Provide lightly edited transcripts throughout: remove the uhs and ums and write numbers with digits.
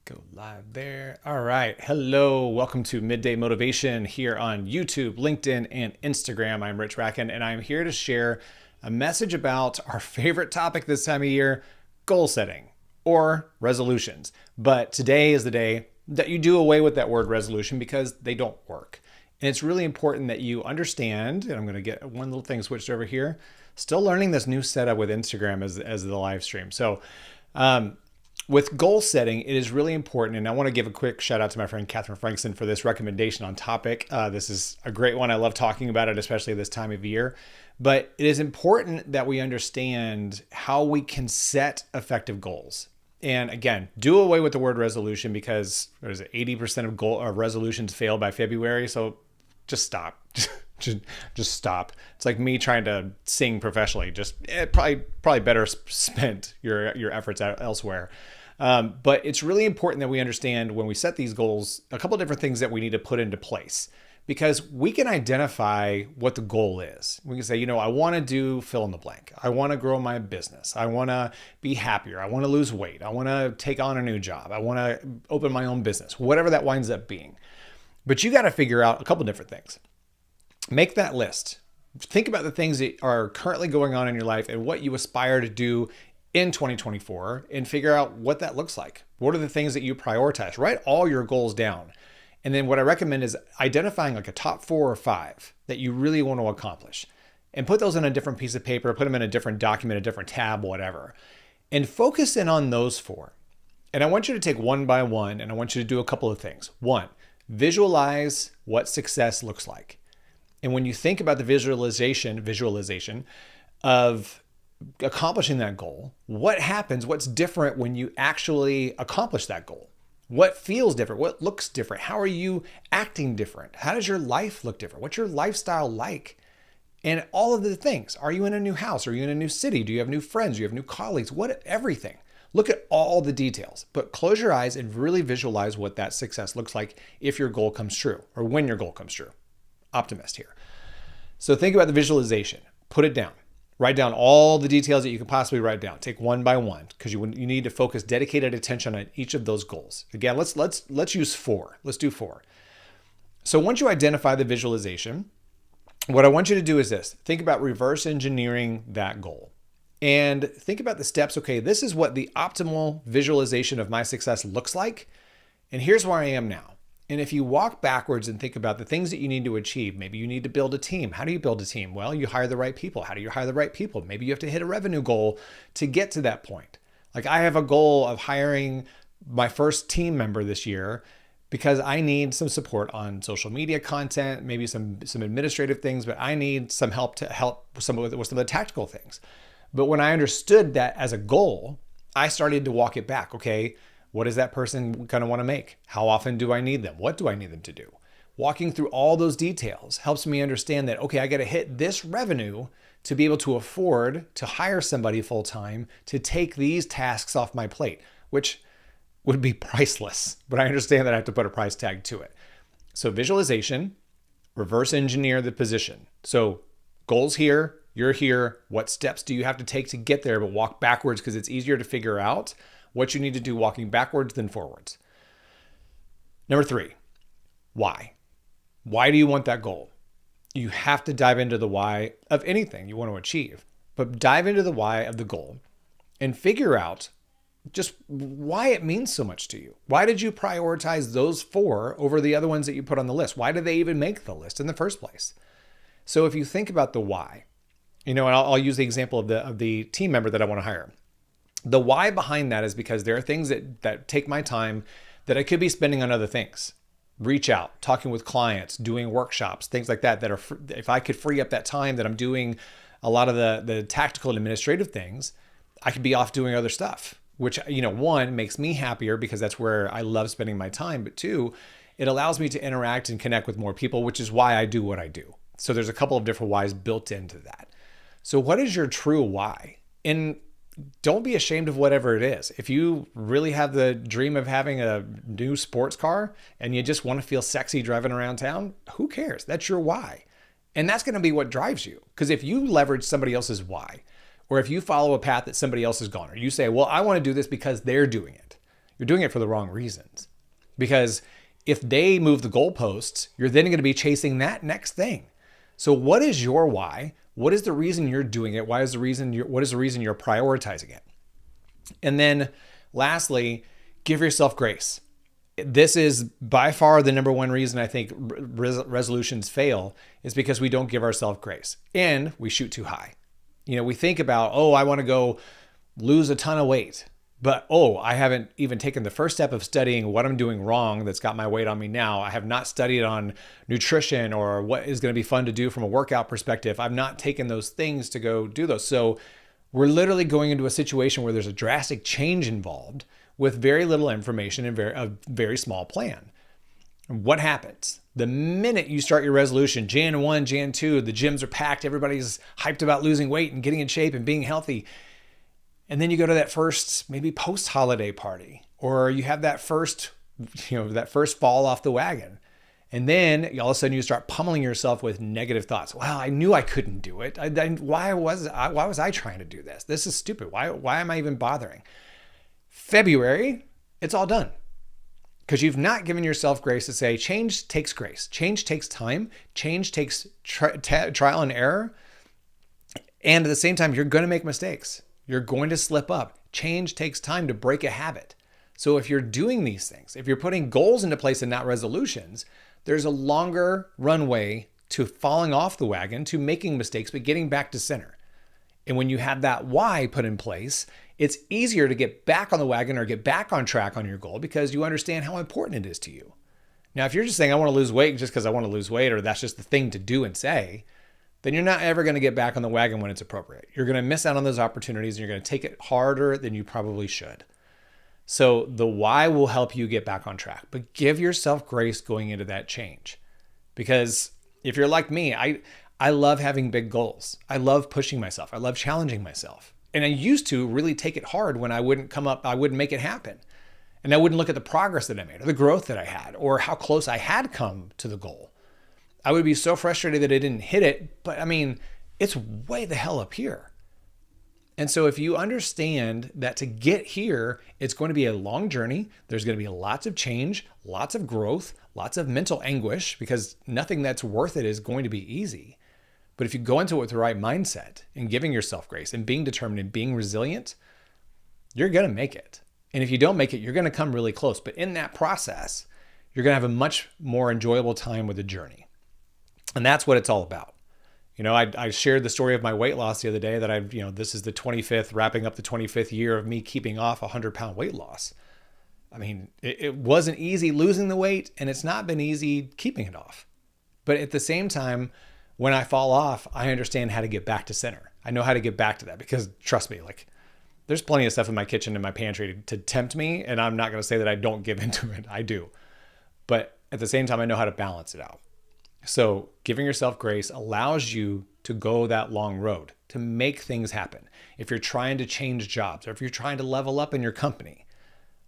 Go live there. All right. Hello. Welcome to Midday Motivation here on YouTube, LinkedIn, and Instagram. I'm Rich Racken, and I'm here to share a message about our favorite topic this time of year, goal setting or resolutions. But today is the day that you do away with that word resolution because they don't work. And it's really important that you understand, and I'm going to get one little thing switched over here. Still learning this new setup with Instagram as the live stream. So, with goal setting, it is really important, and I want to give a quick shout out to my friend Catherine Frankson for this recommendation on topic. This is a great one. I love talking about it, especially this time of year. But it is important that we understand how we can set effective goals. And again, do away with the word resolution because what is it, 80% of goal or resolutions fail by February. So just stop. Just stop. It's like me trying to sing professionally. Probably better spent your efforts out elsewhere. But it's really important that we understand when we set these goals, a couple of different things that we need to put into place because we can identify what the goal is. We can say, I want to do fill in the blank. I want to grow my business. I want to be happier. I want to lose weight. I want to take on a new job. I want to open my own business, whatever that winds up being. But you got to figure out a couple of different things. Make that list. Think about the things that are currently going on in your life and what you aspire to do in 2024 and figure out what that looks like. What are the things that you prioritize? Write all your goals down. And then what I recommend is identifying like a top 4 or 5 that you really want to accomplish and put those in a different piece of paper, put them in a different document, a different tab, whatever, and focus in on those 4. And I want you to take one by one and I want you to do a couple of things. 1, visualize what success looks like. And when you think about the visualization of accomplishing that goal, what happens? What's different when you actually accomplish that goal? What feels different? What looks different? How are you acting different? How does your life look different? What's your lifestyle like? And all of the things. Are you in a new house? Are you in a new city? Do you have new friends? Do you have new colleagues? Everything. Look at all the details, but close your eyes and really visualize what that success looks like if your goal comes true or when your goal comes true. Optimist here. So think about the visualization. Put it down. Write down all the details that you can possibly write down. Take one by one because you need to focus dedicated attention on each of those goals. Again, let's use 4. Let's do 4. So once you identify the visualization, what I want you to do is this. Think about reverse engineering that goal. And think about the steps. Okay, this is what the optimal visualization of my success looks like. And here's where I am now. And if you walk backwards and think about the things that you need to achieve, maybe you need to build a team. How do you build a team? Well, you hire the right people. How do you hire the right people? Maybe you have to hit a revenue goal to get to that point. Like I have a goal of hiring my first team member this year because I need some support on social media content, maybe some administrative things, but I need some help to help with some of the tactical things. But when I understood that as a goal, I started to walk it back. Okay, what does that person going to want to make? How often do I need them? What do I need them to do? Walking through all those details helps me understand that, okay, I got to hit this revenue to be able to afford to hire somebody full time to take these tasks off my plate, which would be priceless. But I understand that I have to put a price tag to it. So visualization, reverse engineer the position. So goals here, you're here. What steps do you have to take to get there? But walk backwards because it's easier to figure out what you need to do walking backwards than forwards. Number 3, why? Why do you want that goal? You have to dive into the why of anything you want to achieve, but dive into the why of the goal and figure out just why it means so much to you. Why did you prioritize those 4 over the other ones that you put on the list? Why did they even make the list in the first place? So if you think about the why, and I'll use the example of the team member that I want to hire. The why behind that is because there are things that take my time that I could be spending on other things. Reach out, talking with clients, doing workshops, things like that are, if I could free up that time that I'm doing a lot of the tactical and administrative things, I could be off doing other stuff, which, 1, makes me happier because that's where I love spending my time. But 2, it allows me to interact and connect with more people, which is why I do what I do. So there's a couple of different whys built into that. So what is your true why? And don't be ashamed of whatever it is. If you really have the dream of having a new sports car and you just want to feel sexy driving around town, who cares? That's your why. And that's going to be what drives you. Because if you leverage somebody else's why, or if you follow a path that somebody else has gone, or you say, well, I want to do this because they're doing it, you're doing it for the wrong reasons. Because if they move the goalposts, you're then going to be chasing that next thing. So what is your why? What is the reason you're doing it? What is the reason you're prioritizing it? And then lastly, give yourself grace. This is by far the number one reason I think resolutions fail, is because we don't give ourselves grace and we shoot too high. We think about, I want to go lose a ton of weight, but I haven't even taken the first step of studying what I'm doing wrong that's got my weight on me now. I have not studied on nutrition or what is going to be fun to do from a workout perspective. I've not taken those things to go do those. So we're literally going into a situation where there's a drastic change involved with very little information and a very small plan. And what happens? The minute you start your resolution, Jan 1, Jan 2, the gyms are packed, everybody's hyped about losing weight and getting in shape and being healthy. And then you go to that first maybe post-holiday party, or you have that first fall off the wagon. And then all of a sudden you start pummeling yourself with negative thoughts. Well, I knew I couldn't do it. Why was I trying to do this? This is stupid. Why am I even bothering? February, it's all done. Because you've not given yourself grace to say, change takes grace. Change takes time. Change takes trial and error. And at the same time, you're going to make mistakes. You're going to slip up. Change takes time to break a habit. So if you're doing these things, if you're putting goals into place and not resolutions, there's a longer runway to falling off the wagon, to making mistakes, but getting back to center. And when you have that why put in place, it's easier to get back on the wagon or get back on track on your goal because you understand how important it is to you. Now, if you're just saying, I want to lose weight just because I want to lose weight, or that's just the thing to do and say, then you're not ever going to get back on the wagon when it's appropriate. You're going to miss out on those opportunities and you're going to take it harder than you probably should. So the why will help you get back on track, but give yourself grace going into that change. Because if you're like me, I love having big goals. I love pushing myself. I love challenging myself. And I used to really take it hard when I wouldn't make it happen. And I wouldn't look at the progress that I made or the growth that I had or how close I had come to the goal. I would be so frustrated that I didn't hit it, but it's way the hell up here. And so if you understand that to get here, it's going to be a long journey. There's going to be lots of change, lots of growth, lots of mental anguish, because nothing that's worth it is going to be easy. But if you go into it with the right mindset and giving yourself grace and being determined and being resilient, you're going to make it. And if you don't make it, you're going to come really close. But in that process, you're going to have a much more enjoyable time with the journey. And that's what it's all about. I shared the story of my weight loss the other day that this is wrapping up the 25th year of me keeping off a 100-pound weight loss. It wasn't easy losing the weight, and it's not been easy keeping it off. But at the same time, when I fall off, I understand how to get back to center. I know how to get back to that because trust me, there's plenty of stuff in my kitchen and my pantry to tempt me. And I'm not going to say that I don't give into it. I do. But at the same time, I know how to balance it out. So giving yourself grace allows you to go that long road, to make things happen. If you're trying to change jobs or if you're trying to level up in your company,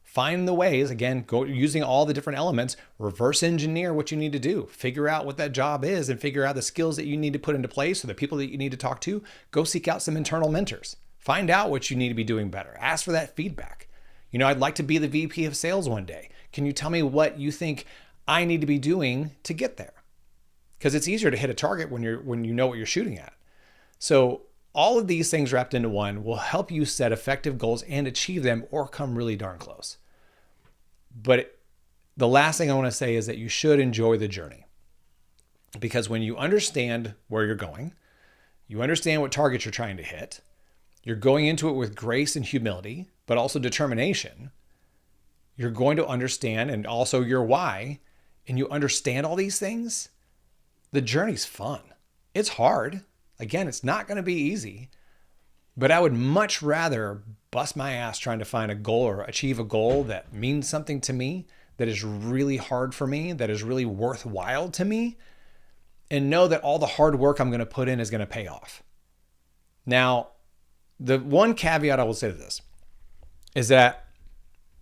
find the ways, again, go using all the different elements, reverse engineer what you need to do, figure out what that job is and figure out the skills that you need to put into place or the people that you need to talk to. Go seek out some internal mentors. Find out what you need to be doing better. Ask for that feedback. I'd like to be the VP of sales one day. Can you tell me what you think I need to be doing to get there? Because it's easier to hit a target when you know what you're shooting at. So all of these things wrapped into one will help you set effective goals and achieve them or come really darn close. But the last thing I want to say is that you should enjoy the journey. Because when you understand where you're going, you understand what targets you're trying to hit, you're going into it with grace and humility, but also determination. You're going to understand and also your why, and you understand all these things, the journey's fun. It's hard. Again, it's not going to be easy, but I would much rather bust my ass trying to find a goal or achieve a goal that means something to me, that is really hard for me, that is really worthwhile to me, and know that all the hard work I'm going to put in is going to pay off. Now, the one caveat I will say to this is that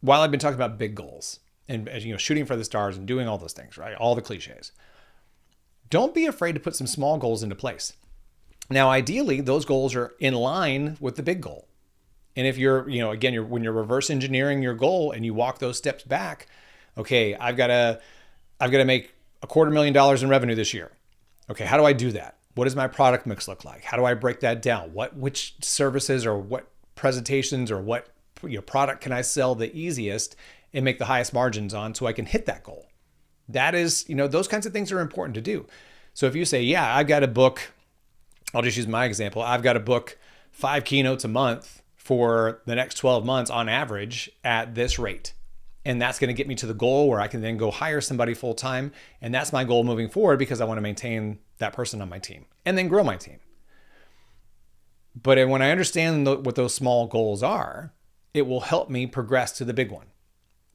while I've been talking about big goals and shooting for the stars and doing all those things, right? All the cliches. Don't be afraid to put some small goals into place. Now, ideally, those goals are in line with the big goal. And if you're, again, when you're reverse engineering your goal and you walk those steps back, okay, I've got to make $250,000 in revenue this year. Okay, how do I do that? What does my product mix look like? How do I break that down? Which services or what presentations or what product can I sell the easiest and make the highest margins on so I can hit that goal? That is, those kinds of things are important to do. So if you say, yeah, I've got to book, I'll just use my example. I've got to book 5 keynotes a month for the next 12 months on average at this rate. And that's going to get me to the goal where I can then go hire somebody full time. And that's my goal moving forward because I want to maintain that person on my team and then grow my team. But when I understand what those small goals are, it will help me progress to the big one.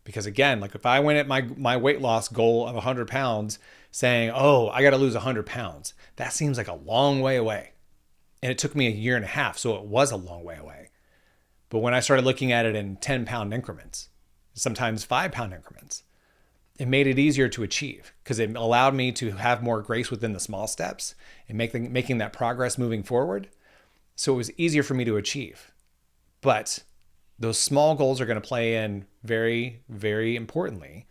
Because again, like if I went at my weight loss goal of 100 pounds saying, oh, I got to lose 100 pounds, that seems like a long way away. And it took me 1.5 years, so it was a long way away. But when I started looking at it in 10-pound increments, sometimes 5-pound increments, it made it easier to achieve because it allowed me to have more grace within the small steps and making that progress moving forward. So it was easier for me to achieve. But those small goals are going to play in very, very importantly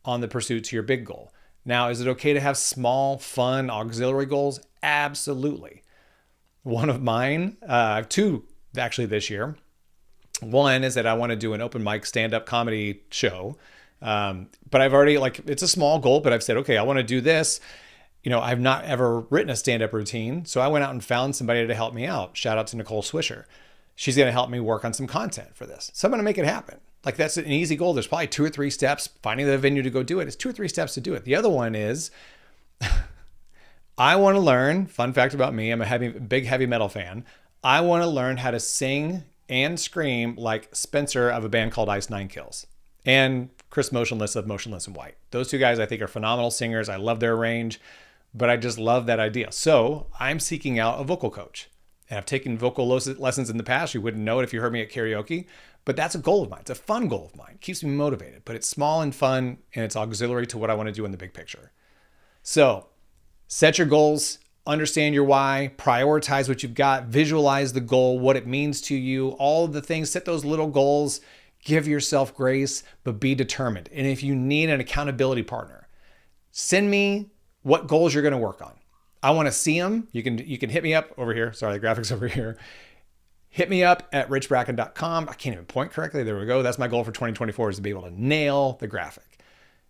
on the pursuit to your big goal. Now, is it okay to have small, fun, auxiliary goals? Absolutely. One of mine, I have 2 actually this year. One is that I want to do an open mic stand-up comedy show. But I've already, it's a small goal, but I've said, okay, I want to do this. I've not ever written a stand-up routine. So I went out and found somebody to help me out. Shout out to Nicole Swisher. She's going to help me work on some content for this. So I'm going to make it happen. That's an easy goal. There's probably 2 or 3 steps. Finding the venue to go do it. It's 2 or 3 steps to do it. The other one is I want to learn, fun fact about me, I'm a big heavy metal fan. I want to learn how to sing and scream like Spencer of a band called Ice Nine Kills and Chris Motionless of Motionless in White. Those 2 guys I think are phenomenal singers. I love their range, but I just love that idea. So I'm seeking out a vocal coach. And I've taken vocal lessons in the past. You wouldn't know it if you heard me at karaoke, but that's a goal of mine. It's a fun goal of mine. It keeps me motivated, but it's small and fun and it's auxiliary to what I want to do in the big picture. So set your goals, understand your why, prioritize what you've got, visualize the goal, what it means to you, all of the things, set those little goals, give yourself grace, but be determined. And if you need an accountability partner, send me what goals you're going to work on. I want to see them. You can hit me up over here. Sorry, the graphics over here. Hit me up at richbracken.com. I can't even point correctly. There we go. That's my goal for 2024 is to be able to nail the graphic.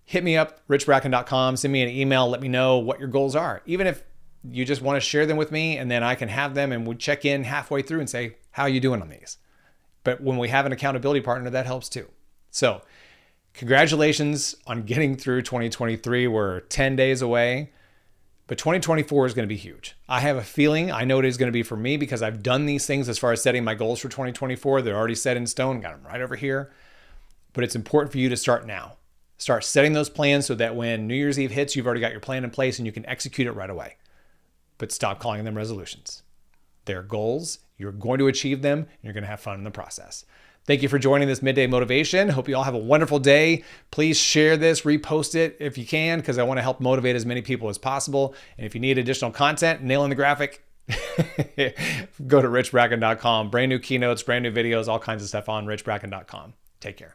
Hit me up, richbracken.com. Send me an email. Let me know what your goals are. Even if you just want to share them with me and then I can have them and we check in halfway through and say, how are you doing on these? But when we have an accountability partner, that helps too. So congratulations on getting through 2023. We're 10 days away. But 2024 is going to be huge. I have a feeling, I know it is going to be for me because I've done these things as far as setting my goals for 2024. They're already set in stone, got them right over here. But it's important for you to start now. Start setting those plans so that when New Year's Eve hits, you've already got your plan in place and you can execute it right away. But stop calling them resolutions. They're goals. You're going to achieve them and you're going to have fun in the process. Thank you for joining this Midday Motivation. Hope you all have a wonderful day. Please share this, repost it if you can, because I want to help motivate as many people as possible. And if you need additional content, nailing the graphic, go to richbracken.com. Brand new keynotes, brand new videos, all kinds of stuff on richbracken.com. Take care.